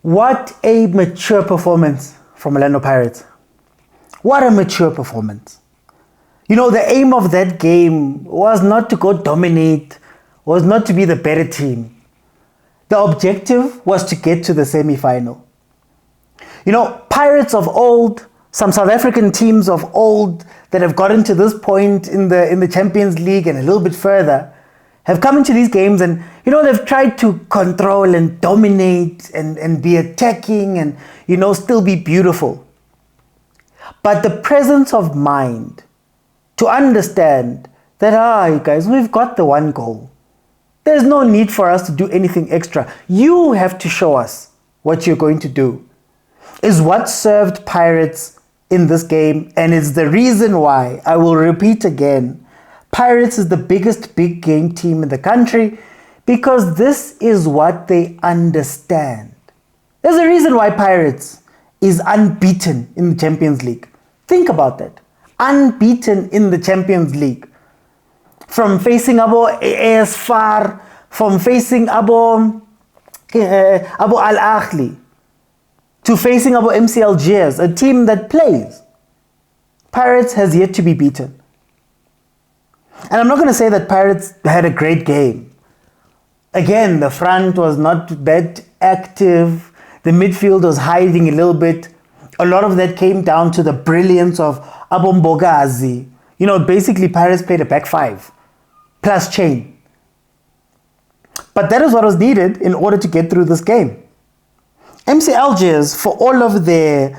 What a mature performance from Orlando Pirates. What a mature performance. You know, the aim of that game was not to go dominate, was not to be the better team. The objective was to get to the semi-final. You know, Pirates of old, some South African teams of old that have gotten to this point in the Champions League and a little bit further have come into these games and, you know, they've tried to control and dominate and be attacking and, you know, still be beautiful. But the presence of mind to understand that, you guys, we've got the one goal. There's no need for us to do anything extra. You have to show us what you're going to do, is what served Pirates in this game, and it's the reason why, I will repeat again, Pirates is the biggest big game team in the country, because this is what they understand. There's a reason why Pirates is unbeaten in the Champions League. Think about that. Unbeaten in the Champions League. From facing Abu AS FAR, from facing Abu Al Ahly, to facing Abu MC Alger, a team that plays. Pirates has yet to be beaten. And I'm not going to say that Pirates had a great game. Again, the front was not that active. The midfield was hiding a little bit. A lot of that came down to the brilliance of Abu Mbogazi. You know, basically Pirates played a back five, plus chain. But that is what was needed in order to get through this game. MC Algiers, for all of their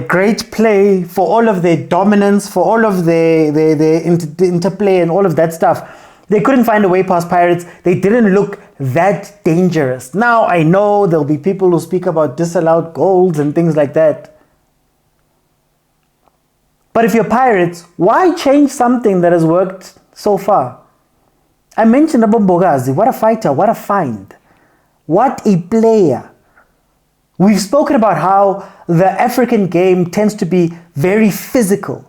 great play, for all of their dominance, for all of their interplay and all of that stuff, they couldn't find a way past Pirates. They didn't look that dangerous. Now, I know there'll be people who speak about disallowed goals and things like that. But if you're Pirates, why change something that has worked so far? I mentioned Abu Mbogazi. What a fighter, what a find. What a player. We've spoken about how the African game tends to be very physical.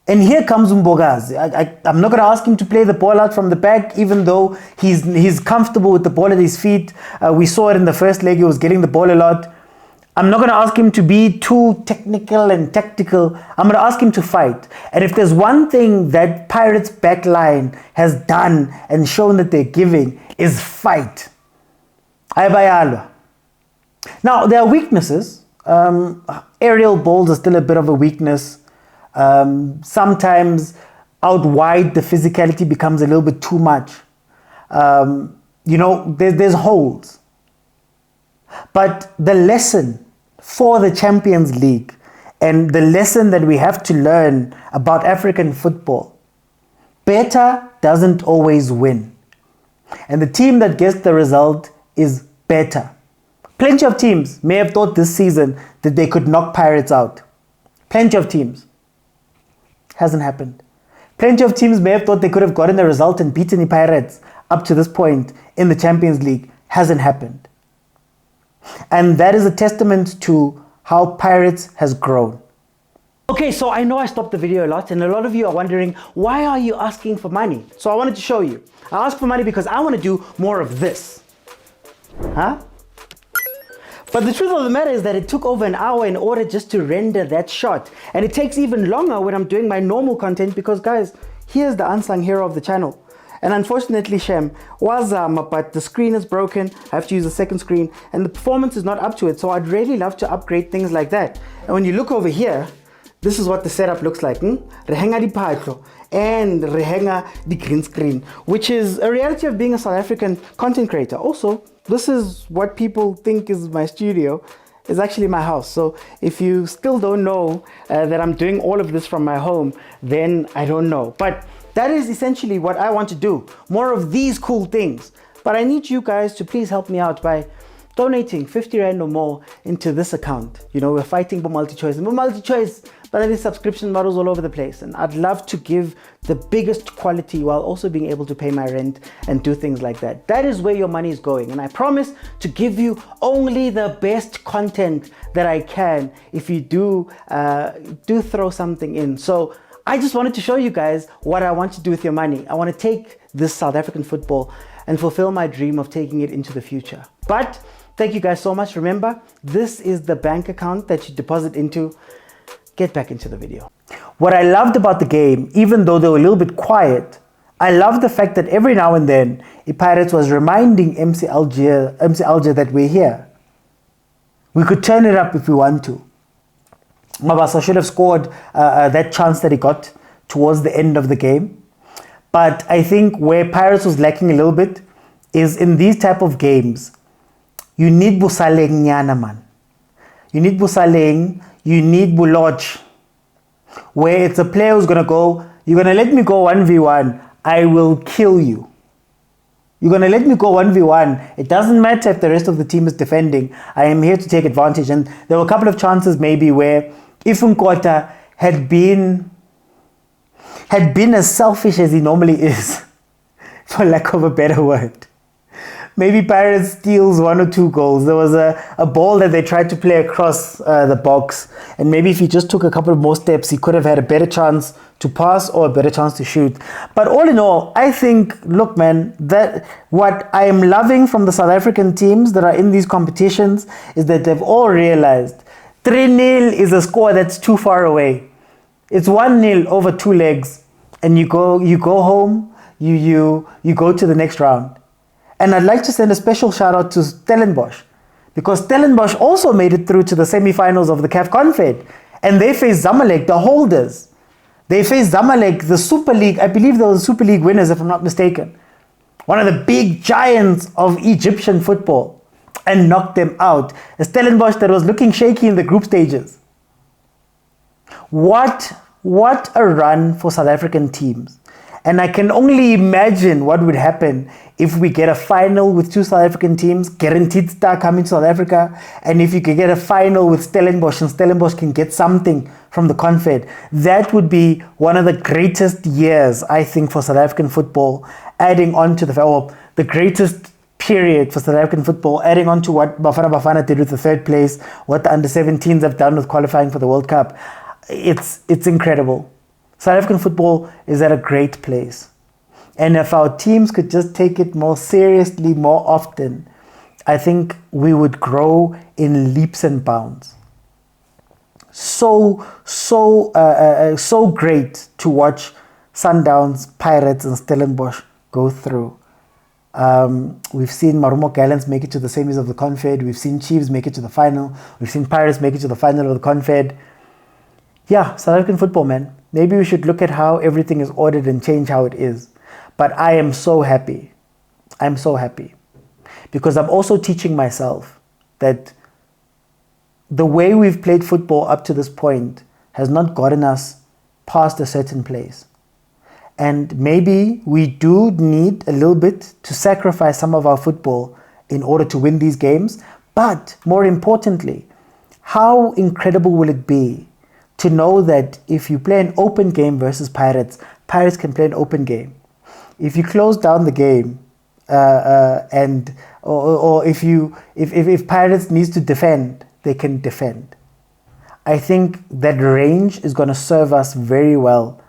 And here comes Mbogazi. I'm not going to ask him to play the ball out from the back, even though he's comfortable with the ball at his feet. We saw it in the first leg. He was getting the ball a lot. I'm not going to ask him to be too technical and tactical. I'm going to ask him to fight. And if there's one thing that Pirates backline has done and shown that they're giving, is fight. Ayabayalwa. Now, there are weaknesses. Aerial balls are still a bit of a weakness. Sometimes out wide, the physicality becomes a little bit too much. You know, there's holes. But the lesson for the Champions League and the lesson that we have to learn about African football, better doesn't always win. And the team that gets the result is better. Plenty of teams may have thought this season that they could knock Pirates out. Plenty of teams. Hasn't happened. Plenty of teams may have thought they could have gotten the result and beaten the Pirates up to this point in the Champions League. Hasn't happened. And that is a testament to how Pirates has grown. Okay, so I know I stopped the video a lot, and a lot of you are wondering, why are you asking for money? So I wanted to show you. I asked for money because I want to do more of this. Huh? But the truth of the matter is that it took over an hour in order just to render that shot. And it takes even longer when I'm doing my normal content because, guys, here's the unsung hero of the channel. And unfortunately, Shem, but the screen is broken. I have to use a second screen and the performance is not up to it. So I'd really love to upgrade things like that. And when you look over here, this is what the setup looks like. Rehenga di patlo and rehenga di green screen, which is a reality of being a South African content creator. Also, this is what people think is my studio. It's actually my house. So if you still don't know that I'm doing all of this from my home, then I don't know. But that is essentially what I want to do. More of these cool things. But I need you guys to please help me out by donating 50 Rand or more into this account. You know, we're fighting for multi-choice. And multi-choice, but there is subscription models all over the place. And I'd love to give the biggest quality while also being able to pay my rent and do things like that. That is where your money is going. And I promise to give you only the best content that I can if you do throw something in. So I just wanted to show you guys what I want to do with your money. I want to take this South African football and fulfill my dream of taking it into the future. But thank you guys so much. Remember, this is the bank account that you deposit into. Get back into the video. What I loved about the game, even though they were a little bit quiet, I loved the fact that every now and then, Pirates was reminding MC Alger that we're here. We could turn it up if we want to. Mabasa should have scored that chance that he got towards the end of the game. But I think where Pirates was lacking a little bit is in these type of games, you need busaleng nyana, man. You need busaleng, you need buloch, where it's a player who's going to go, you're going to let me go 1v1, I will kill you. You're going to let me go 1v1. It doesn't matter if the rest of the team is defending. I am here to take advantage. And there were a couple of chances maybe where if Nkota had been as selfish as he normally is, for lack of a better word, maybe Pirates steals 1 or 2 goals. There was a ball that they tried to play across the box, and maybe if he just took a couple of more steps, he could have had a better chance to pass or a better chance to shoot. But all in all, I think, look man, that what I am loving from the South African teams that are in these competitions is that they've all realized 3-0 is a score that's too far away. It's 1-0 over 2 legs, and you go home, you go to the next round. And I'd like to send a special shout out to Stellenbosch, because Stellenbosch also made it through to the semi-finals of the CAF Confed, and they faced Zamalek, the holders. They faced Zamalek, the Super League. I believe they were the Super League winners, if I'm not mistaken. One of the big giants of Egyptian football, and knocked them out. A Stellenbosch that was looking shaky in the group stages. What a run for South African teams. And I can only imagine what would happen if we get a final with 2 South African teams, guaranteed star coming to South Africa, and if you could get a final with Stellenbosch and Stellenbosch can get something from the Confed. That would be one of the greatest years, I think, for South African football, adding on to the greatest period for South African football, adding on to what Bafana did with the 3rd place, what the under-17s have done with qualifying for the World Cup. It's incredible. South African football is at a great place. And if our teams could just take it more seriously, more often, I think we would grow in leaps and bounds. So great to watch Sundowns, Pirates, and Stellenbosch go through. We've seen Marumo Gallants make it to the semis of the Confed. We've seen Chiefs make it to the final. We've seen Pirates make it to the final of the Confed. Yeah, South African football, man. Maybe we should look at how everything is ordered and change how it is. But I am so happy. I'm so happy. Because I'm also teaching myself that the way we've played football up to this point has not gotten us past a certain place. And maybe we do need a little bit to sacrifice some of our football in order to win these games. But more importantly, how incredible will it be to know that if you play an open game versus Pirates, Pirates can play an open game. If you close down the game, if Pirates needs to defend, they can defend. I think that range is going to serve us very well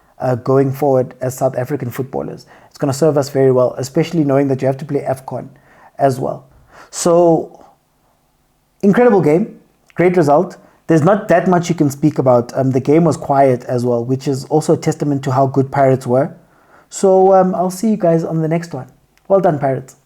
going forward as South African footballers. It's going to serve us very well, especially knowing that you have to play AFCON as well. So, incredible game, great result. There's not that much you can speak about. The game was quiet as well, which is also a testament to how good Pirates were. So I'll see you guys on the next one. Well done, Pirates.